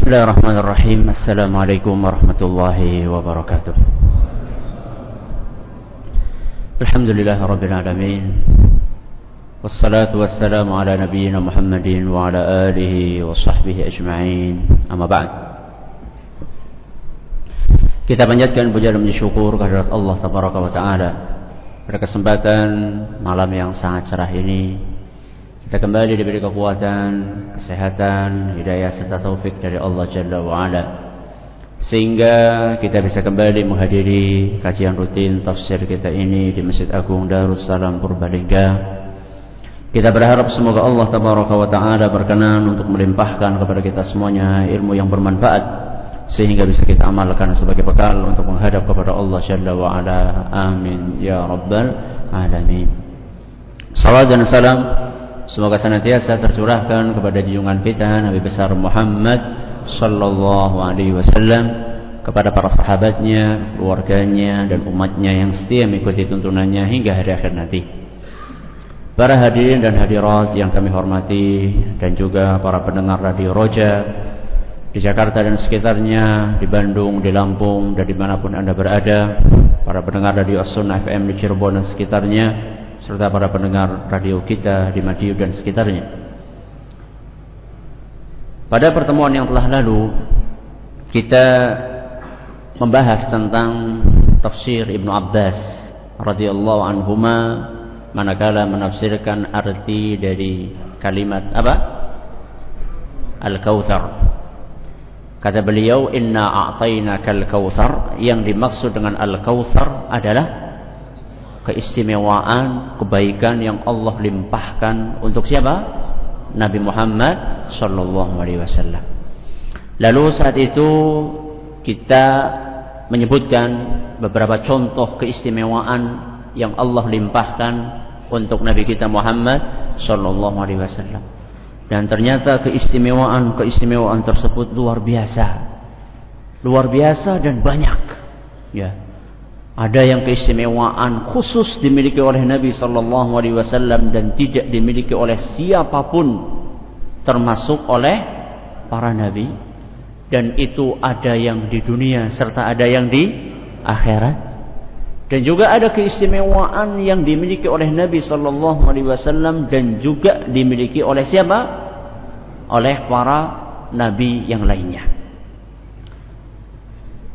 Bismillahirrahmanirrahim. Assalamualaikum warahmatullahi wabarakatuh. Alhamdulillahirabbil alamin. Wassalatu wassalamu ala nabiyyina Muhammadin wa ala alihi wa sahbihi ajma'in. Amma ba'd. Kita panjatkan puja dan syukur kehadirat Allah tabaraka wa taala pada kesempatan malam yang sangat cerah ini. Kita kembali diberi kekuatan, kesehatan, hidayah serta taufik dari Allah Jalla wa'ala, sehingga kita bisa kembali menghadiri kajian rutin tafsir kita ini di Masjid Agung Darussalam Purbalingga. Kita berharap semoga Allah Tabaraka wa Ta'ala berkenan untuk melimpahkan kepada kita semuanya ilmu yang bermanfaat, sehingga bisa kita amalkan sebagai bekal untuk menghadap kepada Allah Jalla wa'ala. Amin ya Rabbal Alamin. Salawat dan salam semoga senantiasa tercurahkan kepada junjungan kita Nabi besar Muhammad sallallahu alaihi wasallam, kepada para sahabatnya, keluarganya dan umatnya yang setia mengikuti tuntunannya hingga hari akhir nanti. Para hadirin dan hadirat yang kami hormati, dan juga para pendengar Radio Roja di Jakarta dan sekitarnya, di Bandung, di Lampung, dan dimanapun Anda berada, para pendengar Radio As-Sunnah FM di Cirebon dan sekitarnya, serta para pendengar radio kita di Madiun dan sekitarnya. Pada pertemuan yang telah lalu, kita membahas tentang tafsir Ibnu Abbas radhiyallahu anhuma manakala menafsirkan arti dari kalimat apa? Al-Kautsar. Kata beliau, "Inna a'tainakal kautsar." Yang dimaksud dengan Al-Kautsar adalah keistimewaan, kebaikan yang Allah limpahkan untuk siapa? Nabi Muhammad sallallahu alaihi wasallam. Lalu saat itu kita menyebutkan beberapa contoh keistimewaan yang Allah limpahkan untuk Nabi kita Muhammad sallallahu alaihi wasallam. Dan ternyata keistimewaan tersebut luar biasa dan banyak. Ya. Ada yang keistimewaan khusus dimiliki oleh Nabi sallallahu alaihi wasallam dan tidak dimiliki oleh siapapun termasuk oleh para nabi, dan itu ada yang di dunia serta ada yang di akhirat. Dan juga ada keistimewaan yang dimiliki oleh Nabi sallallahu alaihi wasallam dan juga dimiliki oleh siapa? Oleh para nabi yang lainnya.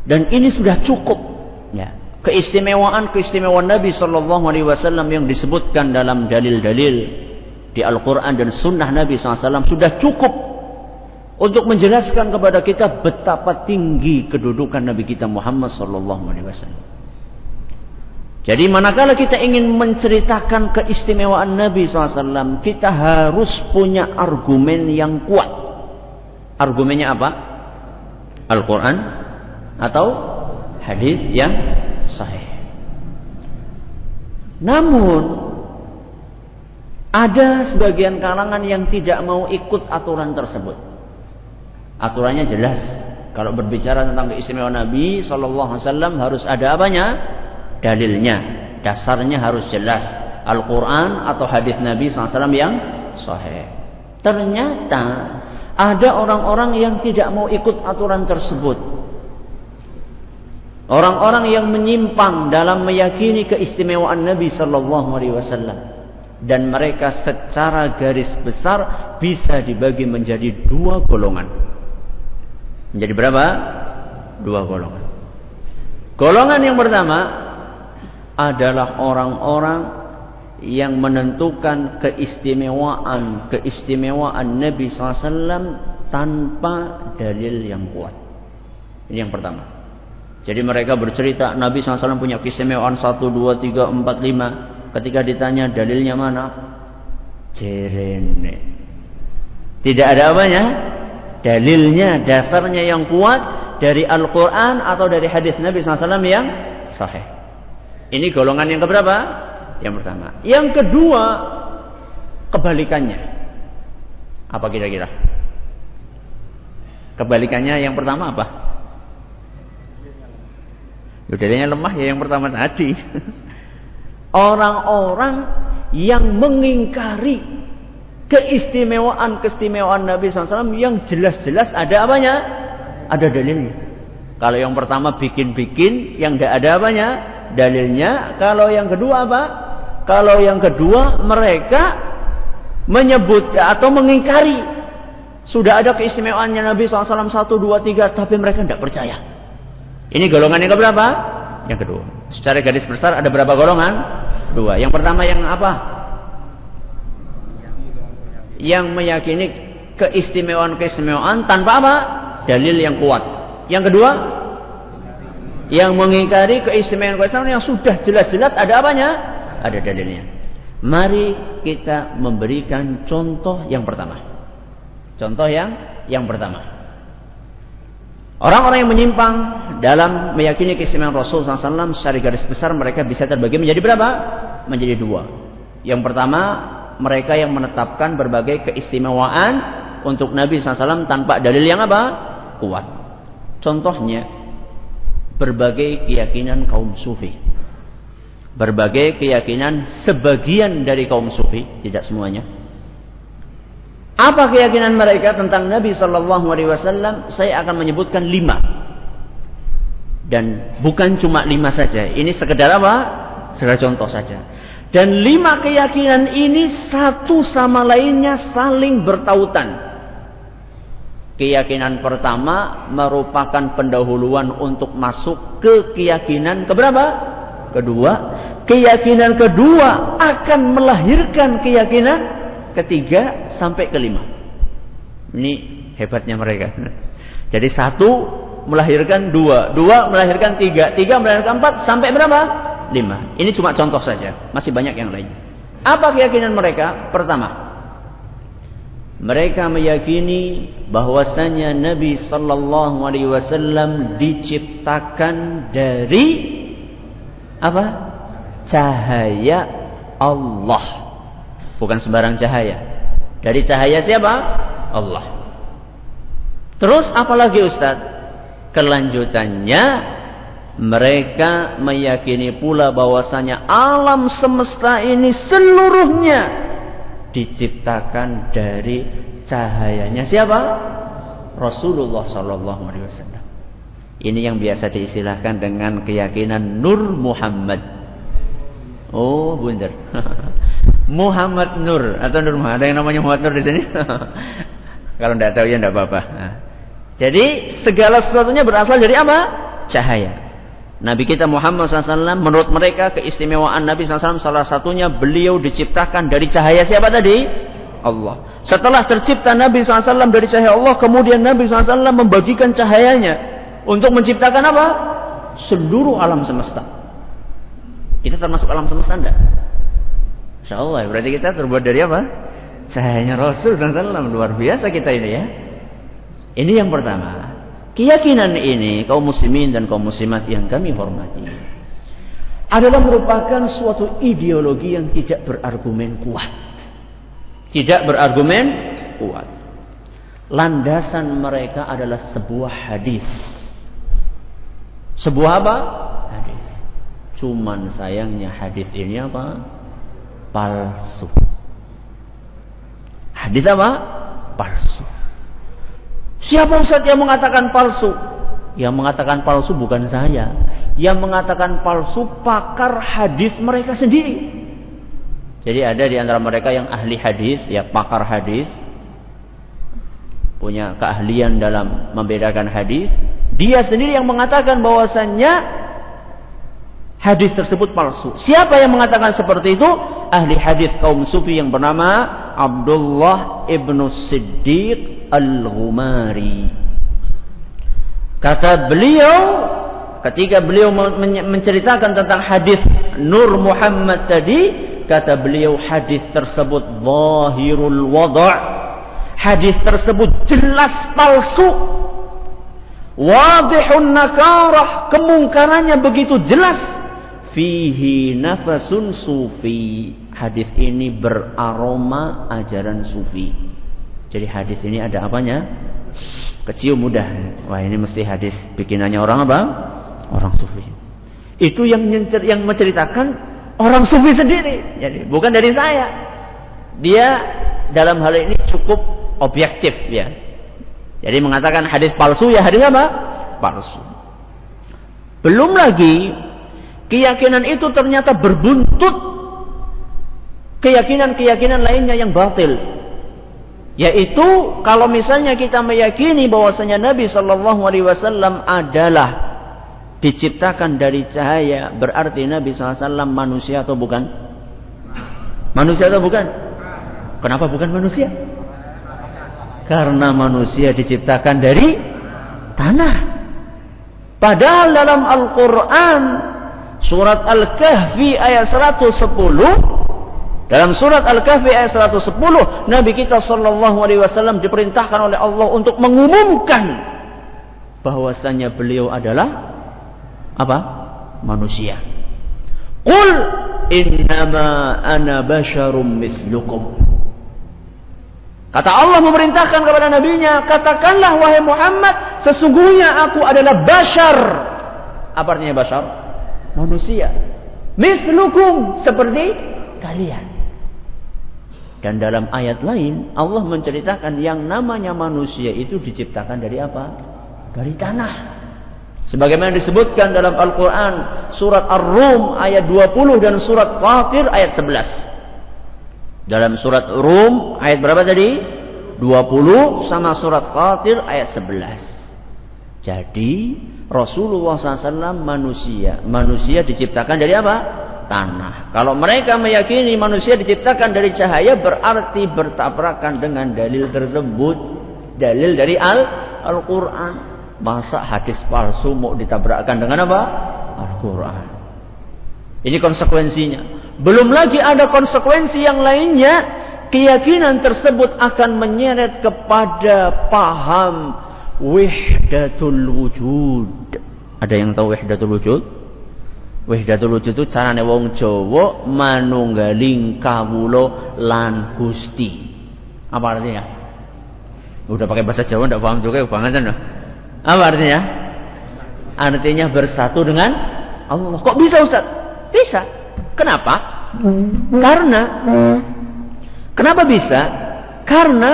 Dan ini sudah cukup, ya. Keistimewaan Nabi sallallahu alaihi wasallam yang disebutkan dalam dalil-dalil di Al-Qur'an dan sunnah Nabi SAW sudah cukup untuk menjelaskan kepada kita betapa tinggi kedudukan Nabi kita Muhammad sallallahu alaihi wasallam. Jadi manakala kita ingin menceritakan keistimewaan Nabi SAW, kita harus punya argumen yang kuat. Argumennya apa? Al-Qur'an atau hadis yang sahih. Namun ada sebagian kalangan yang tidak mau ikut aturan tersebut. Aturannya jelas. Kalau berbicara tentang keistimewaan Nabi sallallahu alaihi wasallam harus ada apanya? Dalilnya. Dasarnya harus jelas. Al-Qur'an atau hadis Nabi sallallahu alaihi wasallam yang sahih. Ternyata ada orang-orang yang tidak mau ikut aturan tersebut. Orang-orang yang menyimpang dalam meyakini keistimewaan Nabi sallallahu alaihi wasallam, dan mereka secara garis besar bisa dibagi menjadi dua golongan. Menjadi berapa? Dua golongan. Golongan yang pertama adalah orang-orang yang menentukan keistimewaan Nabi sallallahu alaihi wasallam tanpa dalil yang kuat. Ini yang pertama. Jadi mereka bercerita Nabi SAW punya keistimewaan 1, 2, 3, 4, 5. Ketika ditanya dalilnya mana? Jerene. Tidak ada apanya? Dalilnya, dasarnya yang kuat dari Al-Quran atau dari hadis Nabi SAW yang sahih. Ini golongan yang keberapa? Yang pertama. Yang kedua, kebalikannya. Apa kira-kira? Kebalikannya yang pertama apa? Dalilnya lemah ya yang pertama tadi. Orang-orang yang mengingkari keistimewaan Nabi SAW yang jelas-jelas ada apanya? Ada dalilnya. Kalau yang pertama bikin-bikin, yang tidak ada apanya? Dalilnya. Kalau yang kedua apa? Kalau yang kedua mereka menyebut atau mengingkari sudah ada keistimewaannya Nabi SAW 1, 2, 3, tapi mereka tidak percaya. Ini golongan yang keberapa? Yang kedua. Secara garis besar ada berapa golongan? 2. Yang pertama yang apa? Yang meyakini keistimewaan tanpa apa? Dalil yang kuat. Yang kedua, yang mengingkari keistimewaan yang sudah jelas-jelas ada apanya? Ada dalilnya. Mari kita memberikan contoh yang pertama. Contoh yang pertama. Orang-orang yang menyimpang dalam meyakini keistimewaan Rasul SAW secara garis besar mereka bisa terbagi menjadi berapa? Menjadi 2. Yang pertama, mereka yang menetapkan berbagai keistimewaan untuk Nabi SAW tanpa dalil yang apa? Kuat. Contohnya, berbagai keyakinan kaum sufi. Berbagai keyakinan sebagian dari kaum sufi, tidak semuanya. Apa keyakinan mereka tentang Nabi SAW? Saya akan menyebutkan 5. Dan bukan cuma 5 saja. Ini sekedar apa? Sekedar contoh saja. Dan 5 keyakinan ini satu sama lainnya saling bertautan. Keyakinan pertama merupakan pendahuluan untuk masuk ke keyakinan keberapa? Kedua. Keyakinan kedua akan melahirkan keyakinan ketiga sampai kelima. Ini hebatnya mereka. Jadi 1 melahirkan 2, 2 melahirkan 3, 3 melahirkan 4 sampai berapa? 5. Ini cuma contoh saja, masih banyak yang lain. Apa keyakinan mereka? Pertama, mereka meyakini bahwasanya Nabi sallallahu alaihi wasallam diciptakan dari apa? Cahaya Allah. Bukan sembarang cahaya. Dari cahaya siapa? Allah. Terus apalagi Ustaz? Kelanjutannya, mereka meyakini pula bahwasanya alam semesta ini seluruhnya diciptakan dari cahayanya siapa? Rasulullah sallallahu alaihi wasallam. Ini yang biasa diistilahkan dengan keyakinan Nur Muhammad. Oh, benar. Muhammad Nur atau Nur Muhammad. Ada yang namanya Muhammad Nur di sini? Kalau tidak tahu ya tidak apa-apa. Nah, jadi segala sesuatunya berasal dari apa? Cahaya. Nabi kita Muhammad SAW, menurut mereka keistimewaan Nabi SAW salah satunya beliau diciptakan dari cahaya siapa tadi? Allah. Setelah tercipta Nabi SAW dari cahaya Allah, kemudian Nabi SAW membagikan cahayanya untuk menciptakan apa? Seluruh alam semesta. Kita termasuk alam semesta enggak? InsyaAllah, berarti kita terbuat dari apa? Cahayanya Rasul SAW. Luar biasa kita ini ya. Ini yang pertama. Keyakinan ini kaum muslimin dan kaum muslimat yang kami hormati adalah merupakan suatu ideologi yang tidak berargumen kuat. Tidak berargumen kuat. Landasan mereka adalah sebuah hadis. Sebuah apa? Hadis. Cuman sayangnya hadis ini apa? Palsu. Hadis apa? Palsu. Siapa Ustaz yang mengatakan palsu? Yang mengatakan palsu bukan saya. Yang mengatakan palsu pakar hadis mereka sendiri. Jadi ada di antara mereka yang ahli hadis, ya pakar hadis, punya keahlian dalam membedakan hadis. Dia sendiri yang mengatakan bahwasannya hadis tersebut palsu. Siapa yang mengatakan seperti itu? Ahli hadis kaum sufi yang bernama Abdullah ibnu Siddiq Al-Ghumari. Kata beliau, ketika beliau menceritakan tentang hadis Nur Muhammad tadi, kata beliau hadis tersebut zahirul wada'. Hadis tersebut jelas palsu. Wadihun nakarah, kemungkarannya begitu jelas. Fihi nafasun sufi. Hadis ini beraroma ajaran sufi. Jadi hadis ini ada apanya? Kecium mudah. Wah, ini mesti hadis bikinannya orang apa? Orang sufi. Itu yang menceritakan orang sufi sendiri. Jadi bukan dari saya. Dia dalam hal ini cukup objektif ya. Jadi mengatakan hadis palsu ya hadis apa? Palsu. Belum lagi keyakinan itu ternyata berbuntut keyakinan-keyakinan lainnya yang batil. Yaitu kalau misalnya kita meyakini bahwasanya Nabi sallallahu alaihi wasallam adalah diciptakan dari cahaya, berarti Nabi sallallahu alaihi wasallam manusia atau bukan? Manusia atau bukan? Kenapa bukan manusia? Karena manusia diciptakan dari tanah. Padahal dalam Al-Quran surat Al-Kahfi ayat 110, dalam surat Al-Kahfi ayat 110, Nabi kita sallallahu alaihi wasallam diperintahkan oleh Allah untuk mengumumkan bahwasanya beliau adalah apa? Manusia. Qul innama ana basyarum mithlukum. Kata Allah memerintahkan kepada nabinya, katakanlah wahai Muhammad, sesungguhnya aku adalah bashar. Apa artinya bashar? Manusia. Mithlukum, seperti kalian. Dan dalam ayat lain Allah menceritakan yang namanya manusia itu diciptakan dari apa? Dari tanah. Sebagaimana disebutkan dalam Al-Quran surat Ar-Rum ayat 20 dan surat Fatir ayat 11. Dalam surat Rum ayat berapa tadi? 20 sama surat Fatir ayat 11. Jadi Rasulullah SAW manusia. Manusia diciptakan dari apa? Tanah. Kalau mereka meyakini manusia diciptakan dari cahaya, berarti bertabrakan dengan dalil tersebut. Dalil dari Al-Quran. Masa hadis palsu mau ditabrakkan dengan apa? Al-Quran. Ini konsekuensinya. Belum lagi ada konsekuensi yang lainnya. Keyakinan tersebut akan menyeret kepada paham wahdatul wujud. Ada yang tahu wahdatul wujud? Wahdatul wujud itu carane wong Jawa manunggaling kawula lan Gusti. Apa artinya? Udah pakai bahasa Jawa enggak paham juga kebangetan loh. Apa artinya? Artinya bersatu dengan Allah. Kok bisa Ustaz? Bisa. Kenapa? Kenapa bisa? Karena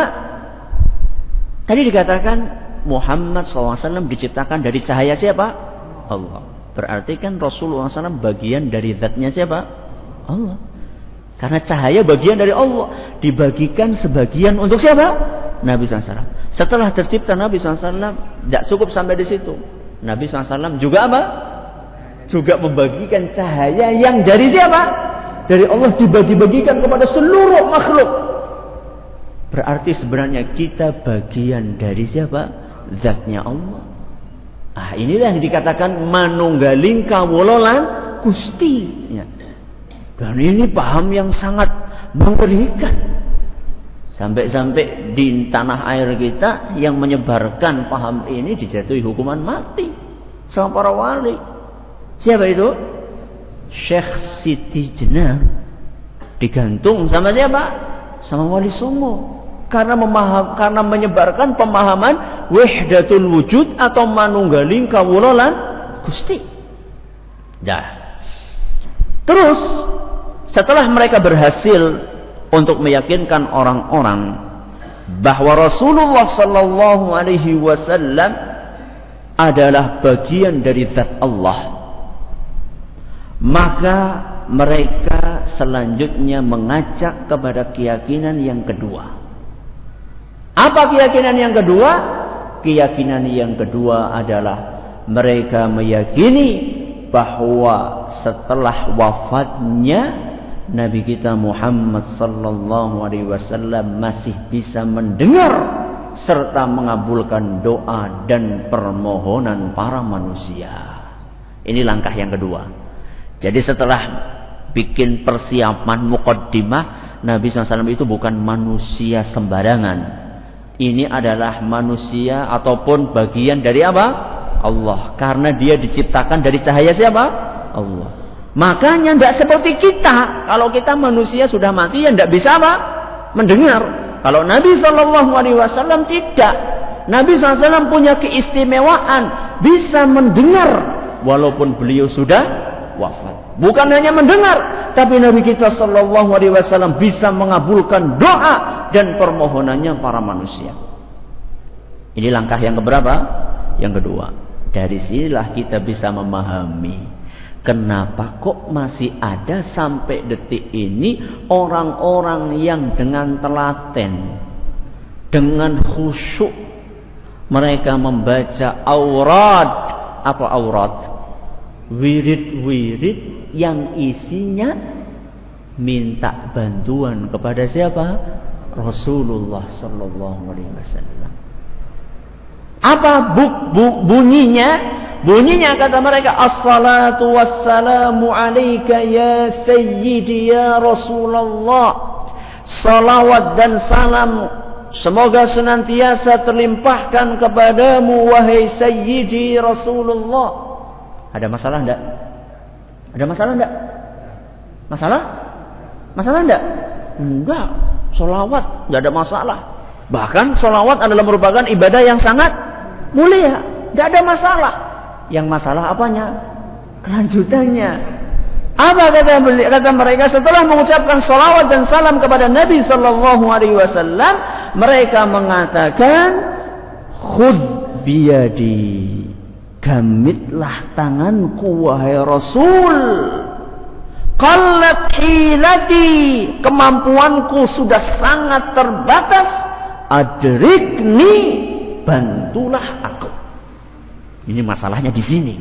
tadi dikatakan Muhammad SAW diciptakan dari cahaya siapa? Allah. Berarti kan Rasulullah SAW bagian dari zatnya siapa? Allah. Karena cahaya bagian dari Allah, dibagikan sebagian untuk siapa? Nabi SAW. Setelah tercipta Nabi SAW, tidak cukup sampai di situ. Nabi SAW juga apa? Juga membagikan cahaya yang dari siapa? Dari Allah, dibagi-bagikan kepada seluruh makhluk. Berarti sebenarnya kita bagian dari siapa? Zatnya Allah. Inilah yang dikatakan manunggaling kawula lan Gusti. Ya. Dan ini paham yang sangat mengerikan. Sampai-sampai di tanah air kita yang menyebarkan paham ini dijatuhi hukuman mati sama para wali. Siapa itu? Syekh Siti Jenar digantung sama siapa? Sama Wali Songo. Karena menyebarkan pemahaman wahdatul wujud atau manunggaling kawula lan Gusti. Terus setelah mereka berhasil untuk meyakinkan orang-orang bahwa Rasulullah sallallahu alaihi wasallam adalah bagian dari zat Allah, maka mereka selanjutnya mengajak kepada keyakinan yang kedua. Apa keyakinan yang kedua? Keyakinan yang kedua adalah mereka meyakini bahwa setelah wafatnya Nabi kita Muhammad sallallahu alaihi wasallam masih bisa mendengar serta mengabulkan doa dan permohonan para manusia. Ini langkah yang kedua. Jadi setelah bikin persiapan muqaddimah, Nabi SAW itu bukan manusia sembarangan. Ini adalah manusia ataupun bagian dari apa? Allah. Karena dia diciptakan dari cahaya siapa? Allah. Makanya tidak seperti kita. Kalau kita manusia sudah mati, ya tidak bisa apa? Mendengar. Kalau Nabi SAW tidak. Nabi SAW punya keistimewaan, bisa mendengar walaupun beliau sudah wafat. Bukan hanya mendengar, tapi Nabi kita SAW bisa mengabulkan doa dan permohonannya para manusia. Ini langkah yang keberapa? Yang kedua. Dari sinilah kita bisa memahami kenapa kok masih ada sampai detik ini orang-orang yang dengan telaten, dengan khusyuk mereka membaca aurat. Apa aurat? Wirid-wirid yang isinya minta bantuan kepada siapa? Rasulullah sallallahu alaihi wasallam. Apa bunyinya? Bunyinya kata mereka, assalatu wassalamu alaika ya sayyidi ya Rasulullah. Salawat dan salam semoga senantiasa terlimpahkan kepadamu wahai sayyidi Rasulullah. Ada masalah enggak? Ada masalah enggak? Masalah? Masalah enggak? Enggak. Salawat enggak ada masalah. Bahkan salawat adalah merupakan ibadah yang sangat mulia. Enggak ada masalah. Yang masalah apanya? Kelanjutannya. Apa kata mereka setelah mengucapkan salawat dan salam kepada Nabi sallallahu alaihi wasallam, mereka mengatakan, khudh biyadi, gamitlah tanganku wahai Rasul. Qallat hilati, kemampuanku sudah sangat terbatas. Adrikni, bantulah aku. Ini masalahnya di sini.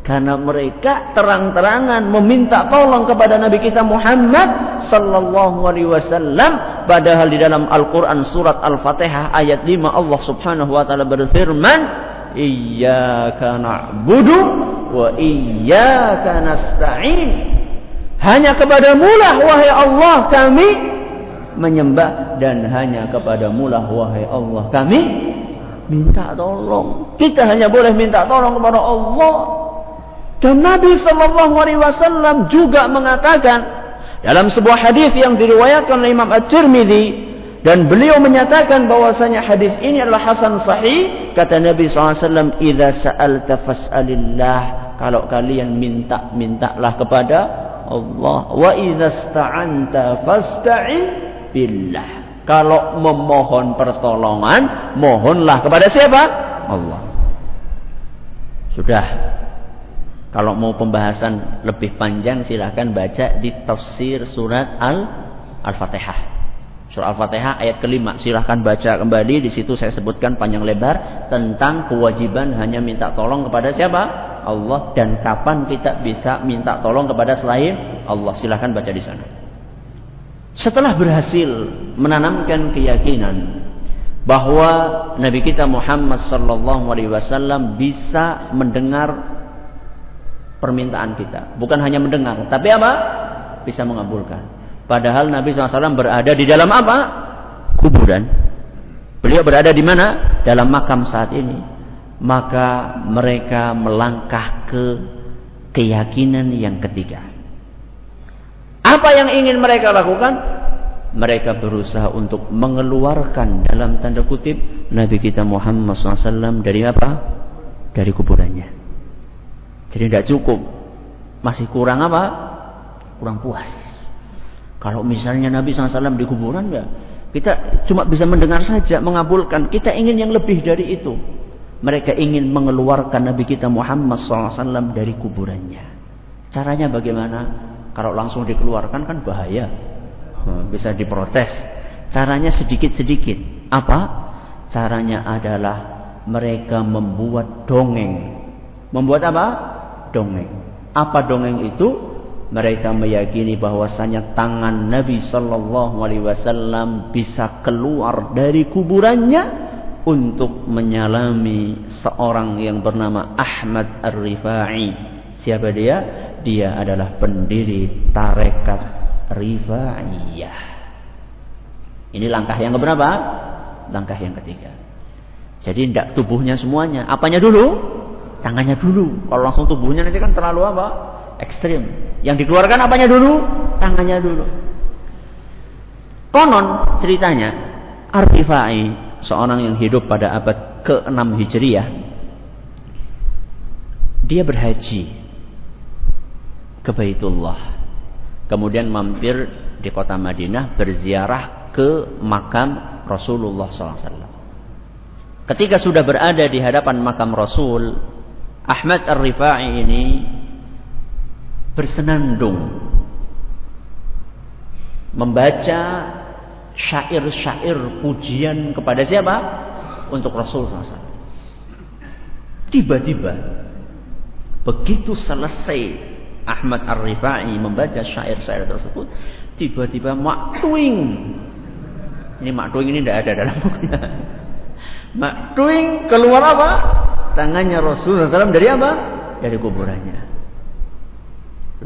Karena mereka terang-terangan meminta tolong kepada Nabi kita Muhammad sallallahu alaihi wasallam, padahal di dalam Al-Qur'an surat Al-Fatihah ayat 5 Allah Subhanahu wa taala berfirman, iyyaka na'budu wa iyyaka nasta'in. Hanya kepadamu-lah wahai Allah kami menyembah, dan hanya kepadamu lah wahai Allah kami minta tolong. Kita hanya boleh minta tolong kepada Allah. Dan Nabi sallallahu alaihi wasallam juga mengatakan dalam sebuah hadis yang diriwayatkan oleh Imam At-Tirmidzi, dan beliau menyatakan bahwasanya hadis ini adalah hasan sahih. Kata Nabi sallallahu alaihi wasallam, idza sa'alta fas'alillah, kalau kalian minta, mintalah kepada Allah. Wa idza sta'anta fasta'in billah, kalau memohon pertolongan, mohonlah kepada siapa? Allah. Sudah. Kalau mau pembahasan lebih panjang silahkan baca di tafsir surat Al-Fatihah. Surah Al-Fatihah ayat kelima, silahkan baca kembali. Di situ saya sebutkan panjang lebar tentang kewajiban hanya minta tolong kepada siapa? Allah, dan kapan kita bisa minta tolong kepada selain Allah. Silahkan baca di sana. Setelah berhasil menanamkan keyakinan bahwa Nabi kita Muhammad sallallahu alaihi wasallam bisa mendengar permintaan kita, bukan hanya mendengar, tapi apa? Bisa mengabulkan. Padahal Nabi SAW berada di dalam apa? Kuburan. Beliau berada di mana? Dalam makam saat ini. Maka mereka melangkah ke keyakinan yang ketiga. Apa yang ingin mereka lakukan? Mereka berusaha untuk mengeluarkan dalam tanda kutip Nabi kita Muhammad SAW dari apa? Dari kuburannya. Jadi tidak cukup, masih kurang apa? Kurang puas. Kalau misalnya Nabi SAW di kuburan, ya kita cuma bisa mendengar saja, mengabulkan. Kita ingin yang lebih dari itu. Mereka ingin mengeluarkan Nabi kita Muhammad SAW dari kuburannya. Caranya bagaimana? Kalau langsung dikeluarkan kan bahaya, bisa diprotes. Caranya sedikit-sedikit. Apa? Caranya adalah mereka membuat dongeng. Membuat apa? Dongeng. Apa dongeng itu? Mereka meyakini bahwasanya tangan Nabi sallallahu alaihi wasallam bisa keluar dari kuburannya untuk menyalami seorang yang bernama Ahmad Ar-Rifai. Siapa dia? Dia adalah pendiri tarekat Rifaiyah. Ini langkah yang keberapa? Langkah yang ketiga. Jadi tidak tubuhnya semuanya. Apanya dulu? Tangannya dulu. Kalau langsung tubuhnya nanti kan terlalu apa? Ekstrim. Yang dikeluarkan apanya dulu? Tangannya dulu. Konon ceritanya, Ar-Rifai, seorang yang hidup pada abad ke-6 Hijriah, dia berhaji ke Baitullah. Kemudian mampir di kota Madinah, berziarah ke makam Rasulullah SAW. Ketika sudah berada di hadapan makam Rasul, Ahmad Ar-Rifai ini bersenandung membaca syair-syair pujian kepada siapa? Untuk Rasul SAW. Tiba-tiba begitu selesai Ahmad Ar-Rifai membaca syair-syair tersebut, tiba-tiba maktuing. Ini maktuing ini tidak ada dalam bukunya. Maktuing keluar apa? Tangannya Rasulullah SAW dari apa? Dari kuburannya.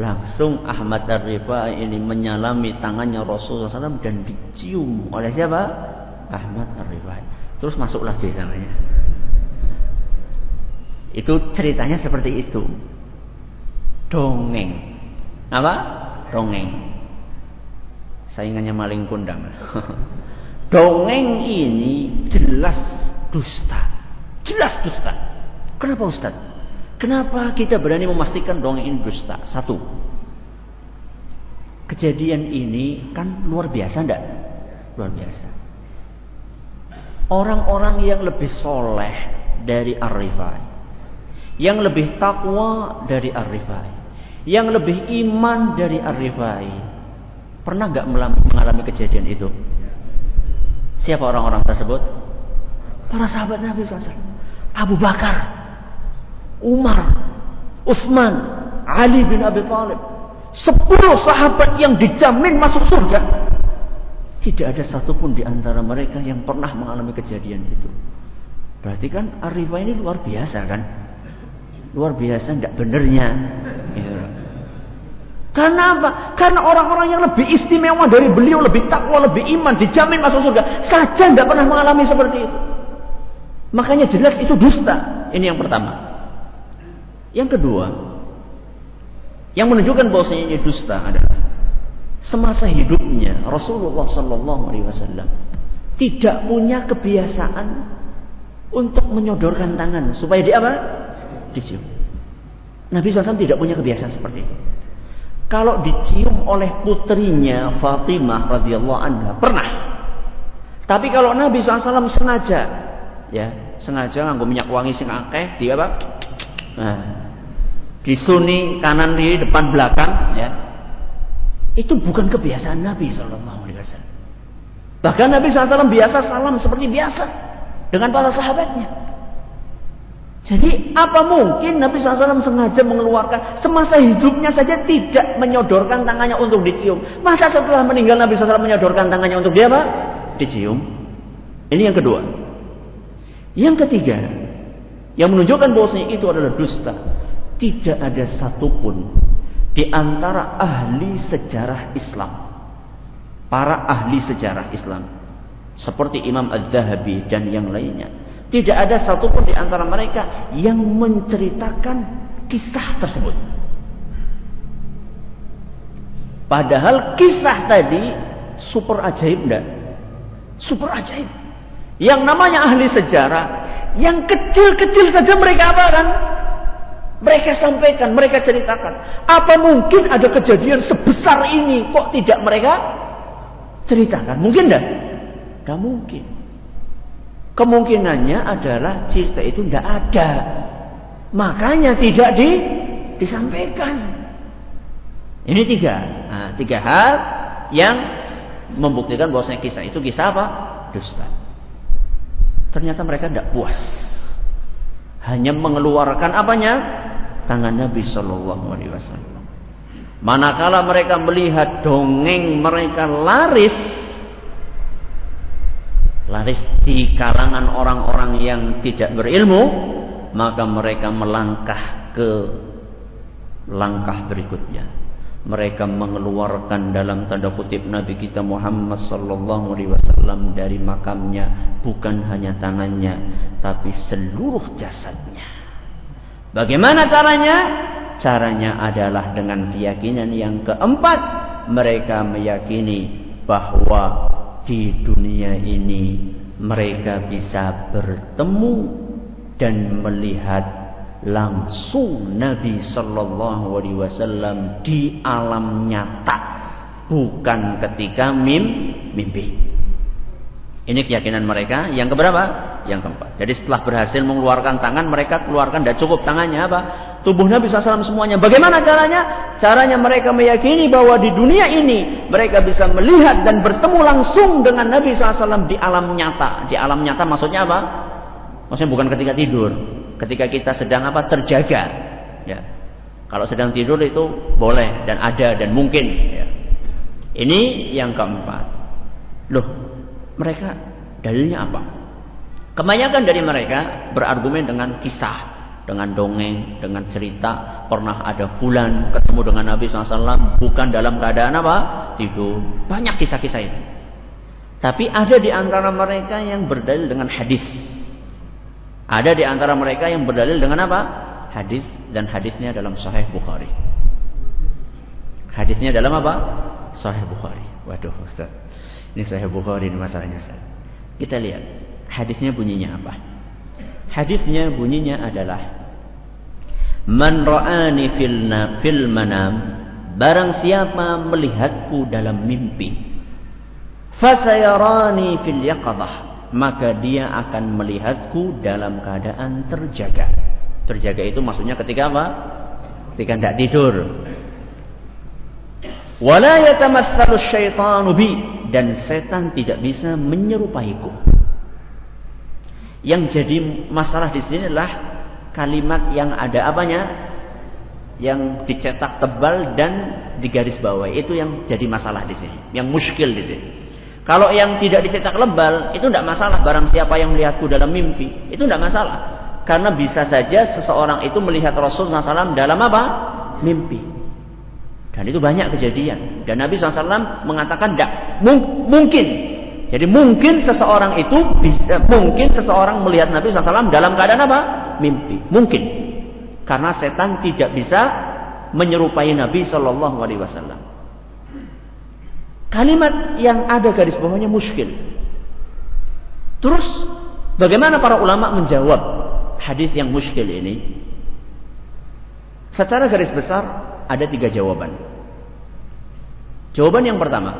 Langsung Ahmad Ar-Rifai ini menyalami tangannya Rasulullah SAW dan dicium oleh siapa? Ahmad Ar-Rifai. Terus masuk lagi tangannya. Itu ceritanya seperti itu. Dongeng. Apa? Dongeng. Saingannya maling kundang. Dongeng ini jelas dusta. Jelas dusta. Kenapa Ustaz? Kenapa kita berani memastikan dongeng ini dusta? Satu, kejadian ini kan luar biasa enggak? Luar biasa. Orang-orang yang lebih soleh dari Ar-Rifai, yang lebih takwa dari Ar-Rifai, yang lebih iman dari Ar-Rifai, pernah enggak mengalami kejadian itu? Siapa orang-orang tersebut? Para sahabat Nabi SAW. Abu Bakar, Umar, Utsman, Ali bin Abi Thalib. 10 sahabat yang dijamin masuk surga. Tidak ada satupun di antara mereka yang pernah mengalami kejadian itu. Berarti kan Ar-Rifai ini luar biasa kan? Luar biasa tidak benernya. Karena apa? Karena orang-orang yang lebih istimewa dari beliau, lebih takwa, lebih iman, dijamin masuk surga saja tidak pernah mengalami seperti itu. Makanya jelas itu dusta. Ini yang pertama. Yang kedua, yang menunjukkan bahwasanya ini dusta adalah semasa hidupnya Rasulullah SAW tidak punya kebiasaan untuk menyodorkan tangan supaya dia apa? Dicium. Nabi SAW tidak punya kebiasaan seperti itu. Kalau dicium oleh putrinya Fatimah radhiyallahu anha pernah. Tapi kalau Nabi SAW sengaja nganggo minyak wangi sing akeh dia apa? Nah, disuni kanan kiri depan belakang ya. Itu bukan kebiasaan Nabi SAW. Bahkan Nabi SAW biasa salam seperti biasa dengan para sahabatnya. Jadi apa mungkin Nabi SAW sengaja mengeluarkan semasa hidupnya saja tidak menyodorkan tangannya untuk dicium. Masa setelah meninggal Nabi SAW menyodorkan tangannya untuk dia apa? Dicium. Ini yang kedua. Yang ketiga, yang menunjukkan bahwasanya itu adalah dusta. Tidak ada satupun di antara ahli sejarah Islam, para ahli sejarah Islam seperti Imam Az-Zahabi dan yang lainnya, tidak ada satupun di antara mereka yang menceritakan kisah tersebut. Padahal kisah tadi super ajaib enggak? Super ajaib. Yang namanya ahli sejarah, yang kecil-kecil saja mereka apa kan? Mereka sampaikan, mereka ceritakan. Apa mungkin ada kejadian sebesar ini kok tidak mereka ceritakan? Mungkin enggak? Enggak mungkin. Kemungkinannya adalah cerita itu tidak ada. Makanya tidak disampaikan. Ini tiga hal yang membuktikan bahwasanya kisah itu kisah apa? Dusta. Ternyata mereka tidak puas, hanya mengeluarkan apanya? Tangan Nabi SAW. Manakala mereka melihat dongeng mereka laris di kalangan orang-orang yang tidak berilmu, maka mereka melangkah ke langkah berikutnya. Mereka mengeluarkan dalam tanda kutip Nabi kita Muhammad SAW dari makamnya, bukan hanya tangannya, tapi seluruh jasadnya. Bagaimana caranya? Caranya adalah dengan keyakinan yang keempat. Mereka meyakini bahwa di dunia ini mereka bisa bertemu dan melihat langsung Nabi Sallallahu Alaihi Wasallam di alam nyata, bukan ketika mimpi. Ini keyakinan mereka yang keberapa? Yang keempat. Jadi setelah berhasil mengeluarkan tangan, mereka keluarkan tidak cukup tangannya apa? Tubuh Nabi SAW semuanya. Bagaimana caranya? Caranya mereka meyakini bahwa di dunia ini mereka bisa melihat dan bertemu langsung dengan Nabi SAW di alam nyata. Di alam nyata maksudnya apa? Maksudnya bukan ketika tidur. Ketika kita sedang apa? Terjaga. Ya. Kalau sedang tidur itu boleh dan ada dan mungkin. Ya. Ini yang keempat. Loh, mereka dalilnya apa? Kebanyakan dari mereka berargumen dengan kisah, dengan dongeng, dengan cerita. Pernah ada fulan ketemu dengan Nabi SAW bukan dalam keadaan apa? Tidur. Banyak kisah-kisah itu. Tapi ada di antara mereka yang berdalil dengan hadis. Ada di antara mereka yang berdalil dengan apa? Hadis, dan hadisnya dalam Sahih Bukhari. Hadisnya dalam apa? Sahih Bukhari. Waduh Ustaz, ini Sahih Bukhari ini masalahnya Ustaz. Kita lihat hadisnya bunyinya apa? Hadisnya bunyinya adalah man ra'ani fil manam, barang siapa melihatku dalam mimpi, fasayarani fil yaqadhah, maka dia akan melihatku dalam keadaan terjaga. Terjaga itu maksudnya ketika apa? Ketika tidak tidur. Wala yatamassalu syaitanu bi, dan setan tidak bisa menyerupaiku. Yang jadi masalah di sini adalah kalimat yang ada apanya? Yang dicetak tebal dan digaris bawahi. Itu yang jadi masalah di sini, yang muskil di sini. Kalau yang tidak dicetak lebal itu tidak masalah. Barang siapa yang melihatku dalam mimpi, itu tidak masalah. Karena bisa saja seseorang itu melihat Rasulullah SAW dalam apa? Mimpi. Dan itu banyak kejadian. Dan Nabi SAW mengatakan tidak mungkin. Jadi mungkin seseorang itu bisa, mungkin seseorang melihat Nabi SAW dalam keadaan apa? Mimpi. Mungkin. Karena setan tidak bisa menyerupai Nabi SAW. Kalimat yang ada garis bawahnya muskil. Terus bagaimana para ulama menjawab hadis yang muskil ini? Secara garis besar ada 3 jawaban. Jawaban yang pertama,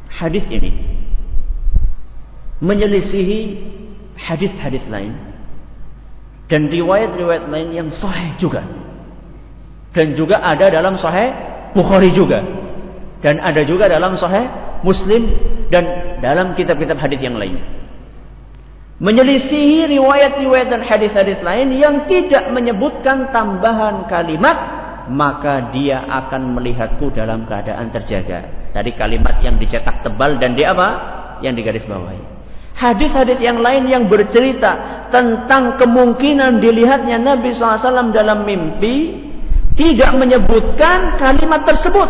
hadis ini menyelisihi hadis-hadis lain dan riwayat-riwayat lain yang sahih juga. Dan juga ada dalam Sahih Bukhari juga. Dan ada juga dalam Sahih Muslim dan dalam kitab-kitab hadis yang lainnya. Menyelisihi riwayat-riwayat dan hadis-hadis lain yang tidak menyebutkan tambahan kalimat, maka dia akan melihatku dalam keadaan terjaga. Tadi kalimat yang dicetak tebal dan di apa? Yang digaris bawahi. Hadis-hadis yang lain yang bercerita tentang kemungkinan dilihatnya Nabi SAW dalam mimpi tidak menyebutkan kalimat tersebut.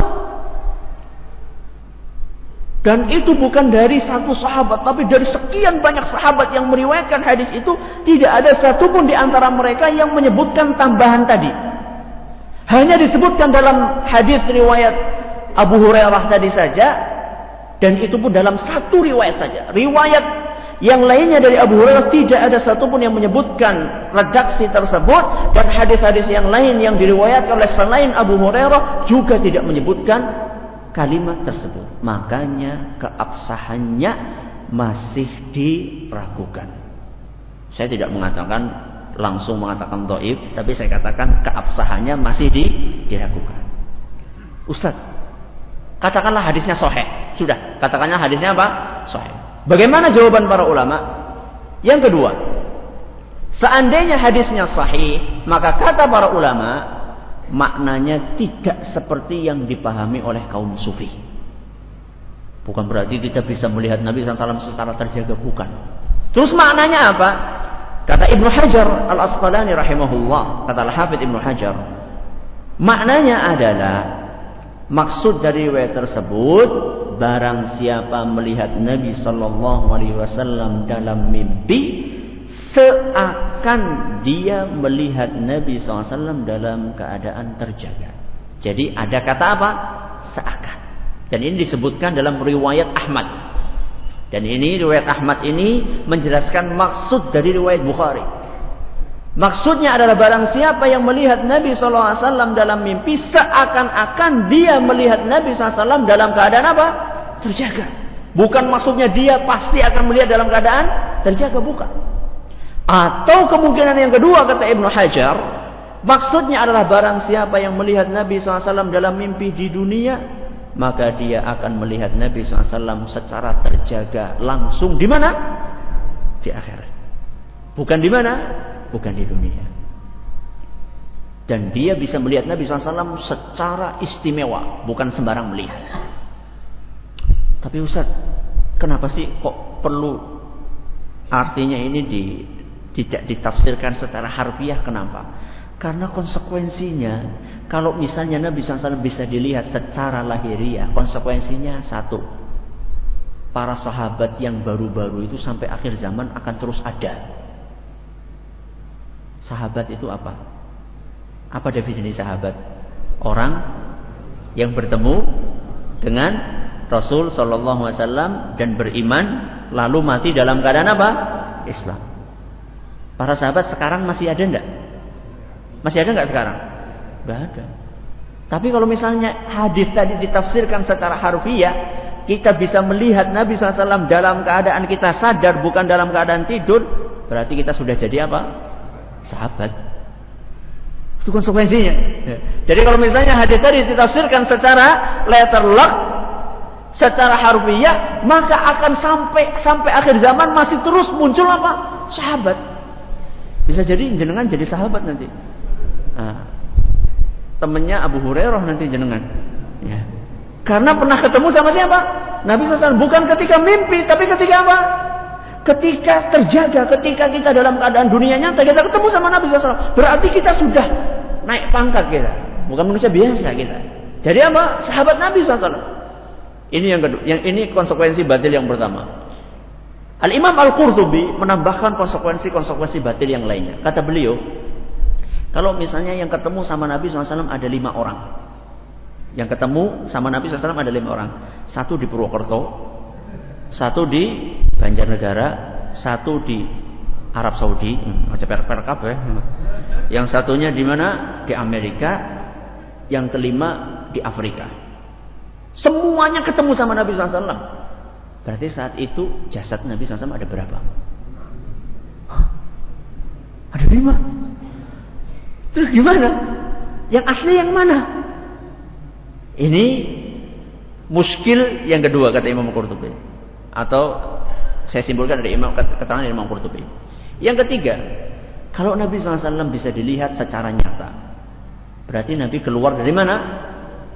Dan itu bukan dari satu sahabat, tapi dari sekian banyak sahabat yang meriwayatkan hadis itu, tidak ada satupun di antara mereka yang menyebutkan tambahan tadi. Hanya disebutkan dalam hadis riwayat Abu Hurairah tadi saja, dan itu pun dalam satu riwayat saja. Riwayat yang lainnya dari Abu Hurairah tidak ada satupun yang menyebutkan redaksi tersebut, dan hadis-hadis yang lain yang diriwayatkan oleh selain Abu Hurairah juga tidak menyebutkan kalimat tersebut. Makanya keabsahannya masih diragukan. Saya tidak mengatakan langsung mengatakan dhaif, tapi saya katakan keabsahannya masih diragukan. Ustaz, katakanlah hadisnya sahih. Sudah, katakanlah hadisnya apa? Sahih. Bagaimana jawaban para ulama? Yang kedua, seandainya hadisnya sahih, maka kata para ulama, maknanya tidak seperti yang dipahami oleh kaum sufi. Bukan berarti kita bisa melihat Nabi SAW secara terjaga, bukan. Terus maknanya apa? Kata Ibnu Hajar Al-Asqalani rahimahullah, kata Al-Hafidz Ibnu Hajar, maknanya adalah maksud dari riwayat tersebut, barang siapa melihat Nabi SAW dalam mimpi, seakan dia melihat Nabi SAW dalam keadaan terjaga. Jadi ada kata apa? Seakan. Dan ini disebutkan dalam riwayat Ahmad. Dan ini riwayat Ahmad ini menjelaskan maksud dari riwayat Bukhari. Maksudnya adalah barang siapa yang melihat Nabi SAW dalam mimpi, seakan-akan dia melihat Nabi SAW dalam keadaan apa? Terjaga. Bukan maksudnya dia pasti akan melihat dalam keadaan terjaga, bukan. Atau kemungkinan yang kedua, kata Ibnu Hajar, maksudnya adalah barang siapa yang melihat Nabi SAW dalam mimpi di dunia, maka dia akan melihat Nabi SAW secara terjaga langsung di mana? Di akhirat. Bukan di mana? Bukan di dunia. Dan dia bisa melihat Nabi SAW secara istimewa, bukan sembarang melihat. Tapi Ustaz, kenapa sih kok perlu artinya ini tidak ditafsirkan secara harfiah? Kenapa? Karena konsekuensinya, kalau misalnya Nabi SAW bisa dilihat secara lahiriah, konsekuensinya satu, para sahabat yang baru-baru itu sampai akhir zaman akan terus ada. Sahabat itu apa? Apa definisi sahabat? Orang yang bertemu dengan Rasul Sallallahu Alaihi Wasallam dan beriman, lalu mati dalam keadaan apa? Islam. Para sahabat sekarang masih ada enggak? Masih ada enggak sekarang? Enggak ada. Tapi kalau misalnya hadis tadi ditafsirkan secara harfiah, kita bisa melihat Nabi SAW dalam keadaan kita sadar, bukan dalam keadaan tidur, berarti kita sudah jadi apa? Sahabat. Itu konsekuensinya. Jadi kalau misalnya hadis tadi ditafsirkan secara letter luck, secara harfiah, maka akan sampai akhir zaman masih terus muncul apa? Sahabat. Bisa jadi jenengan jadi sahabat nanti. Temennya Abu Hurairah nanti jenengan. Ya. Karena pernah ketemu sama siapa? Nabi SAW. Bukan ketika mimpi, tapi ketika apa? Ketika terjaga, ketika kita dalam keadaan dunia nyata, kita ketemu sama Nabi SAW. Berarti kita sudah naik pangkat kita. Bukan manusia biasa kita. Jadi apa? Sahabat Nabi SAW. Ini yang kedua. Yang ini konsekuensi batil yang pertama. Al-Imam Al-Qurtubi menambahkan konsekuensi batil yang lainnya. Kata beliau, kalau misalnya yang ketemu sama Nabi SAW ada 5 orang. Yang ketemu sama Nabi SAW ada 5 orang. 1 di Purwokerto, 1 di Banjarnegara, 1 di Arab Saudi, macam perkap ya. Yang satunya di mana? Di Amerika. Yang kelima di Afrika. Semuanya ketemu sama Nabi SAW. Berarti saat itu jasad Nabi SAW ada berapa? Ada 5. Terus gimana? Yang asli yang mana? Ini muskil yang kedua kata Imam Qurtubi. Atau saya simpulkan dari keterangan Imam Qurtubi. Yang ketiga, kalau Nabi SAW bisa dilihat secara nyata, berarti Nabi keluar dari mana?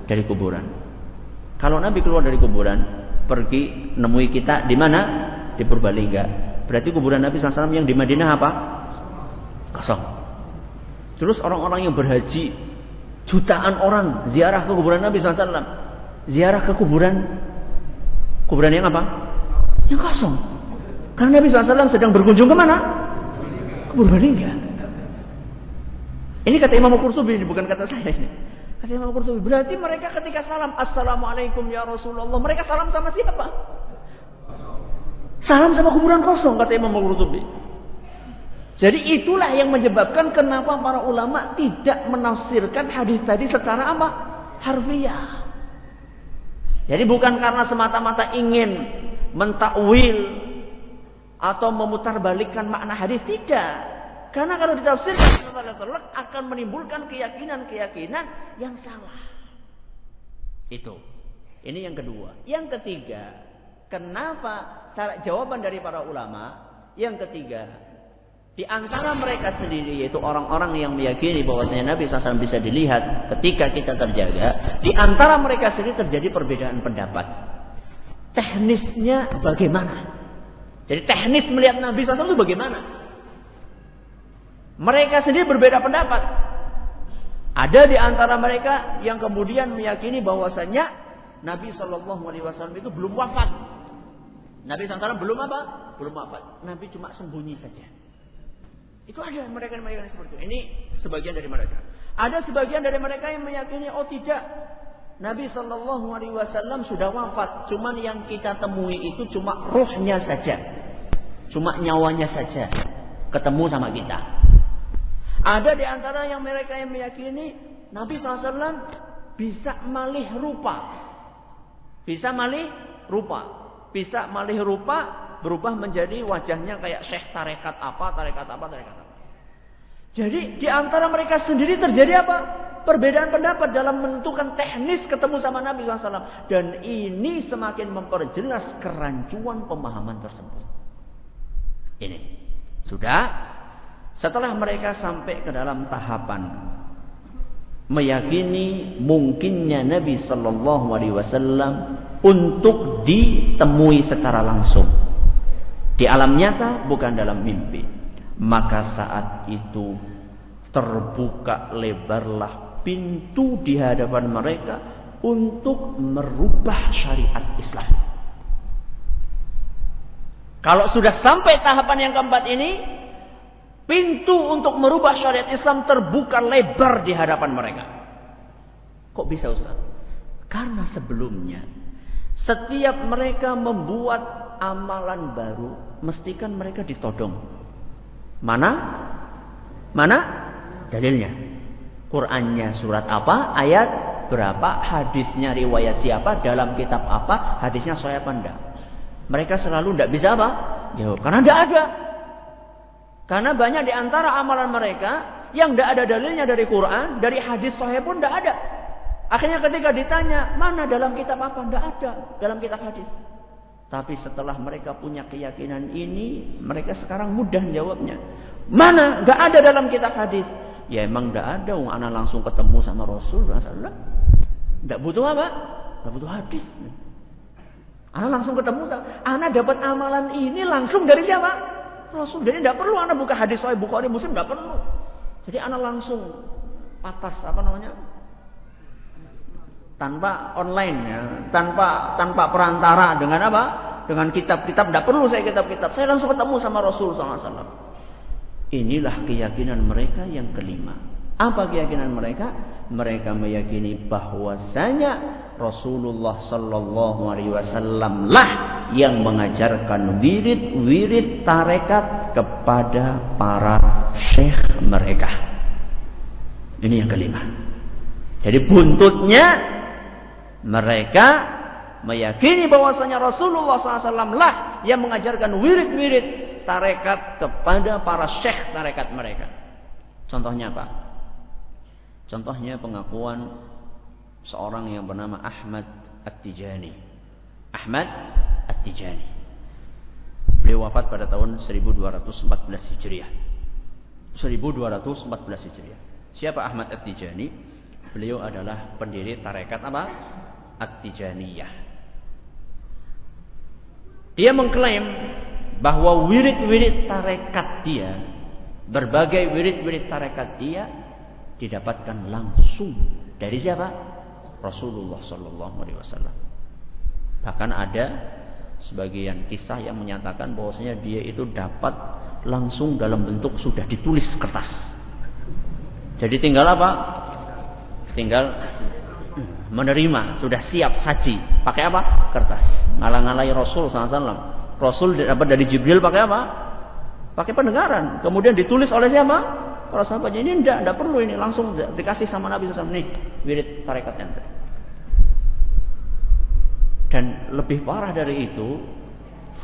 Dari kuburan. Kalau Nabi keluar dari kuburan, pergi nemui kita di mana? Di Purbalingga. Berarti kuburan Nabi SAW yang di Madinah apa? Kosong. Terus orang-orang yang berhaji, jutaan orang ziarah ke kuburan Nabi SAW, ziarah ke kuburan yang apa? Yang kosong. Karena Nabi SAW sedang berkunjung ke mana? Ke Purbalingga. Ini kata Imam Qurtubi, bukan kata saya ini. Kata Imam Qurtubi, berarti mereka ketika salam, Assalamualaikum ya Rasulullah, mereka salam sama siapa? Salam sama kuburan kosong, kata Imam Qurtubi. Jadi itulah yang menyebabkan kenapa para ulama tidak menafsirkan hadis tadi secara apa? Harfiah. Jadi bukan karena semata-mata ingin mentakwil atau memutarbalikkan makna hadis, tidak. Karena kalau ditafsirkan secara terlek akan menimbulkan keyakinan-keyakinan yang salah. Itu. Ini yang kedua. Yang ketiga, kenapa jawaban dari para ulama? Yang ketiga, di antara mereka sendiri, yaitu orang-orang yang meyakini bahwasanya Nabi SAW bisa dilihat ketika kita terjaga, di antara mereka sendiri terjadi perbedaan pendapat. Teknisnya bagaimana? Jadi teknis melihat Nabi SAW itu bagaimana? Mereka sendiri berbeda pendapat. Ada di antara mereka yang kemudian meyakini bahwasanya Nabi SAW itu belum wafat. Nabi SAW belum apa? Belum wafat. Nabi cuma sembunyi saja. Itu ada mereka yang meyakini seperti itu. Ini sebagian dari mereka. Ada sebagian dari mereka yang meyakini, oh tidak, Nabi SAW sudah wafat. Cuman yang kita temui itu cuma ruhnya saja, cuma nyawanya saja ketemu sama kita. Ada di antara yang mereka yang meyakini Nabi SAW bisa malih rupa, bisa malih rupa. bisa malih rupa, berubah menjadi wajahnya kayak syekh tarekat apa. Jadi di antara mereka sendiri terjadi apa? Perbedaan pendapat dalam menentukan teknis ketemu sama Nabi SAW. Dan ini semakin memperjelas kerancuan pemahaman tersebut. Ini sudah setelah mereka sampai ke dalam tahapan meyakini mungkinnya Nabi Sallallahu Alaihi Wasallam untuk ditemui secara langsung di alam nyata, bukan dalam mimpi. Maka saat itu terbuka lebarlah pintu di hadapan mereka untuk merubah syariat Islam. Kalau sudah sampai tahapan yang keempat ini, pintu untuk merubah syariat Islam terbuka lebar di hadapan mereka. Kok bisa, Ustaz? Karena sebelumnya setiap mereka membuat amalan baru, mestikan mereka ditodong. Mana dalilnya? Qur'annya surat apa, ayat berapa, hadisnya riwayat siapa, dalam kitab apa, hadisnya sahih apa enggak? Mereka selalu tidak bisa apa? Jawab, karena tidak ada. Karena banyak di antara amalan mereka yang tidak ada dalilnya dari Quran, dari hadis sahih pun tidak ada. Akhirnya ketika ditanya, mana dalam kitab apa? Tidak ada dalam kitab hadis. Tapi setelah mereka punya keyakinan ini, mereka sekarang mudah jawabnya. Mana? Tidak ada dalam kitab hadis. Ya emang tidak ada. Ana langsung ketemu sama Rasul SAW. Tidak butuh apa? Tidak butuh hadis. Ana langsung ketemu. Ana dapat amalan ini langsung dari siapa? Rasul. Jadi tidak perlu Anda buka hadis Sahih Bukhari Muslim, tidak perlu. Jadi Anda langsung atas tanpa online ya, tanpa perantara dengan apa? Dengan kitab-kitab, tidak perlu saya kitab-kitab. Saya langsung ketemu sama Rasul SAW. Inilah keyakinan mereka yang kelima. Apa keyakinan mereka? Mereka meyakini bahwasanya Rasulullah Sallallahu Alaihi Wasallam lah yang mengajarkan wirid tarekat kepada para syekh mereka. Ini yang kelima. Jadi buntutnya mereka meyakini bahwasanya Rasulullah SAW lah yang mengajarkan wirid tarekat kepada para syekh tarekat mereka. Contohnya apa? Contohnya pengakuan seorang yang bernama Ahmad At-Tijani. Ahmad At-Tijani. Beliau wafat pada tahun 1214 Hijriah. 1214 Hijriah. Siapa Ahmad At-Tijani? Beliau adalah pendiri tarekat apa? At-Tijaniyah. Dia mengklaim bahwa wirid-wirid tarekat dia, berbagai wirid-wirid tarekat dia didapatkan langsung dari siapa? Rasulullah Sallallahu Alaihi Wasallam. Bahkan ada sebagian kisah yang menyatakan bahwasanya dia itu dapat langsung dalam bentuk sudah ditulis kertas. Jadi tinggal apa? Tinggal menerima, sudah siap saji. Pakai apa? Kertas. Ngalang-ngalai Rasul SAW. Rasul dapat dari Jibril pakai apa? Pakai pendengaran. Kemudian ditulis oleh siapa? Kalau sahabatnya ini tidak perlu, ini langsung dikasih sama Nabi SAW. Nih, wirid tarekat ente. Dan lebih parah dari itu,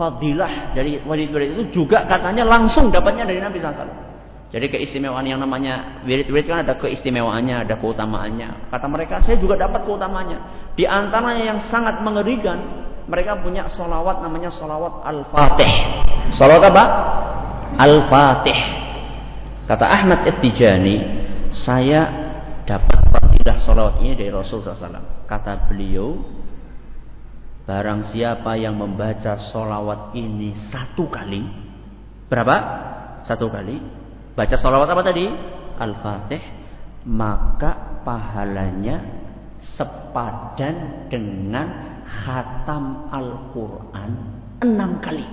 fadilah dari wirid-wirid itu juga katanya langsung dapatnya dari Nabi SAW. Jadi keistimewaan yang namanya wirid-wirid kan ada keistimewaannya, ada keutamaannya. Kata mereka, saya juga dapat keutamaannya. Di antaranya yang sangat mengerikan, mereka punya sholawat namanya sholawat Al-Fatih. Sholawat apa? Al-Fatih. Kata Ahmad At-Tijani, saya dapat fadilah sholawat ini dari Rasulullah SAW. Kata beliau, barang siapa yang membaca sholawat ini 1 kali, berapa? 1 kali. Baca sholawat apa tadi? Al-Fatih. Maka pahalanya sepadan dengan khatam Al-Quran 6 kali.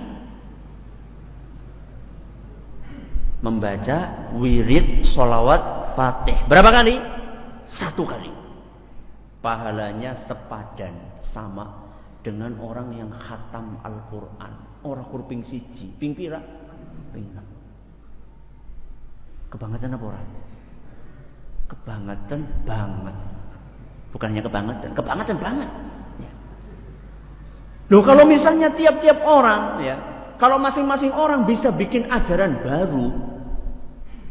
Membaca wirid sholawat Fatih berapa kali? 1 kali. Pahalanya sepadan, sama dengan orang yang khatam Al-Quran. Orang kurping siji, ping pira? Ping 6. Kebangetan apa orang? Kebangetan banget. Bukannya kebangetan banget ya. Loh, kalau misalnya tiap-tiap orang ya, kalau masing-masing orang bisa bikin ajaran baru,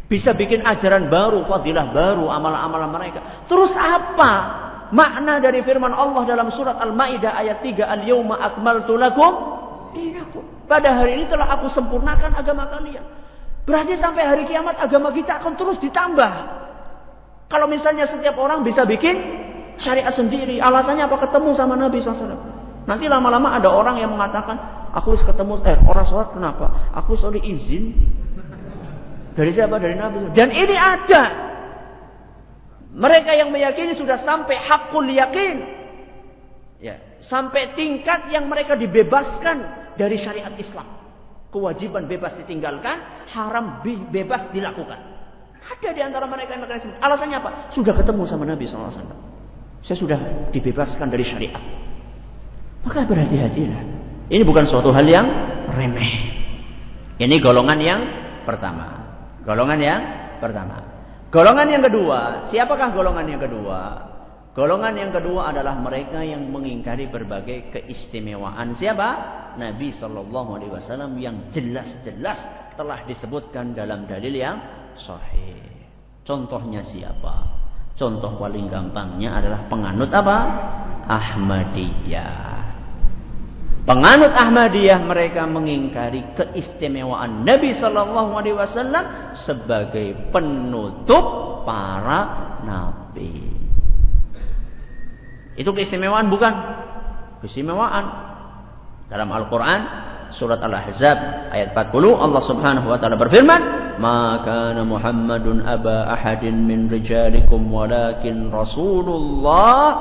bisa bikin ajaran baru, fadilah baru, amalan-amalan mereka, terus apa makna dari firman Allah dalam surat Al-Maidah ayat 3, Al-yauma akmaltu lakum dinakum. Pada hari ini telah aku sempurnakan agama kalian. Berarti sampai hari kiamat agama kita akan terus ditambah. Kalau misalnya setiap orang bisa bikin syariat sendiri, alasannya apa? Ketemu sama Nabi SAW. Nanti lama-lama ada orang yang mengatakan, aku harus ketemu, orang sholat kenapa? Aku sorry izin. Dari siapa? Dari Nabi. Dan ini ada. Mereka yang meyakini sudah sampai hakul yakin. Ya, sampai tingkat yang mereka dibebaskan dari syariat Islam. Kewajiban bebas ditinggalkan, haram bebas dilakukan. Ada di antara mereka yang mengatakan, alasannya apa? Sudah ketemu sama Nabi SAW. Saya sudah dibebaskan dari syariat. Maka berhati-hatilah. Ini bukan suatu hal yang remeh. Ini golongan yang pertama. Golongan yang pertama. Golongan yang kedua, siapakah golongan yang kedua? Golongan yang kedua adalah mereka yang mengingkari berbagai keistimewaan siapa? Nabi SAW yang jelas-jelas telah disebutkan dalam dalil yang sahih. Contohnya siapa? Contoh paling gampangnya adalah penganut apa? Ahmadiyah. Penganut Ahmadiyah mereka mengingkari keistimewaan Nabi SAW sebagai penutup para nabi. Itu keistimewaan bukan? Keistimewaan. Dalam Al-Quran surat Al-Ahzab ayat 40 Allah Subhanahu wa taala berfirman, "Ma kana Muhammadun aba ahadin min rijalikum walakin Rasulullah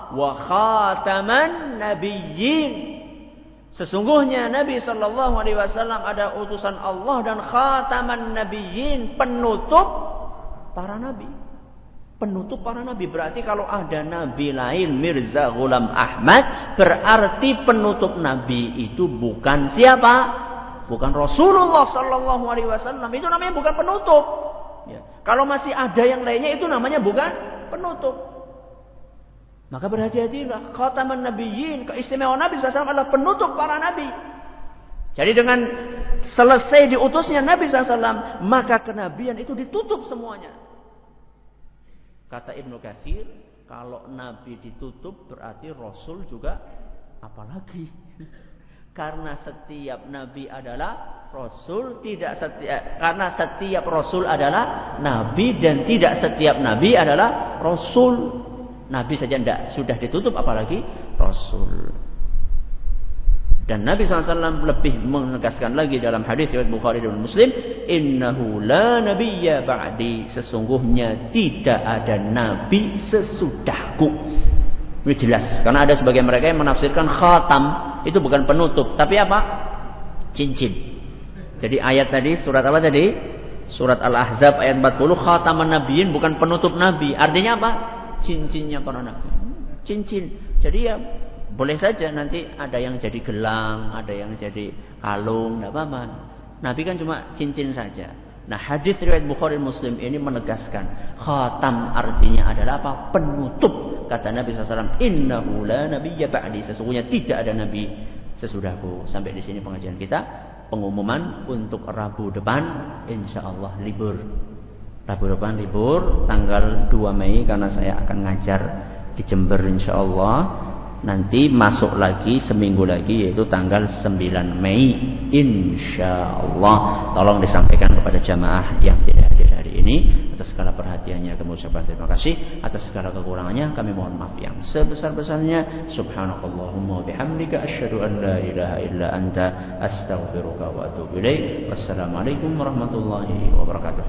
wa khataman nabiyyin." Sesungguhnya Nabi SAW ada utusan Allah dan khataman nabiyyin, penutup para nabi. Penutup para nabi berarti kalau ada nabi lain Mirza Ghulam Ahmad, berarti penutup nabi itu bukan siapa? Bukan Rasulullah SAW. Itu namanya bukan penutup. Ya. Kalau masih ada yang lainnya itu namanya bukan penutup. Maka berhati-hatilah. Khataman nabiyyin, keistimewaan Nabi SAW adalah penutup para nabi. Jadi dengan selesai diutusnya Nabi SAW, maka kenabian itu ditutup semuanya. Kata Ibnu Katsir, kalau Nabi ditutup berarti Rasul juga apalagi. Karena setiap Nabi adalah Rasul, karena setiap Rasul adalah Nabi dan tidak setiap Nabi adalah Rasul. Nabi saja tidak sudah ditutup apalagi Rasul. Dan Nabi SAW lebih menegaskan lagi dalam hadis riwayat Bukhari dan Muslim, innahu la nabiyya ba'di, sesungguhnya tidak ada nabi sesudahku. Ini jelas, karena ada sebagian mereka yang menafsirkan khatam itu bukan penutup, tapi apa? Cincin. Jadi ayat tadi, surat apa tadi? Surat Al-Ahzab ayat 40, khataman nabiyyin bukan penutup nabi. Artinya apa? Cincinnya para nabi. Cincin. Jadi ya boleh saja nanti ada yang jadi gelang, ada yang jadi kalung, tidak apa-apa. Nabi kan cuma cincin saja. Nah, hadis riwayat Bukhari Muslim ini menegaskan khatam artinya adalah apa? Penutup. Kata Nabi SAW, innahu la nabiyya ba'di, sesungguhnya tidak ada nabi sesudahku. Sampai di sini pengajian kita. Pengumuman untuk Rabu depan, insyaallah libur. Rabu depan libur, tanggal 2 Mei karena saya akan ngajar di Jember insyaallah. Nanti masuk lagi seminggu lagi yaitu tanggal 9 Mei insyaallah. Tolong disampaikan kepada jamaah yang tidak hadir hari ini. Atas segala perhatiannya kami ucapkan terima kasih. Atas segala kekurangannya kami mohon maaf yang sebesar-besarnya. Subhanakallahumma bihamdika asyhadu an la ilaha illa anta astaghfiruka wa atubu ilaik. Wassalamualaikum warahmatullahi wabarakatuh.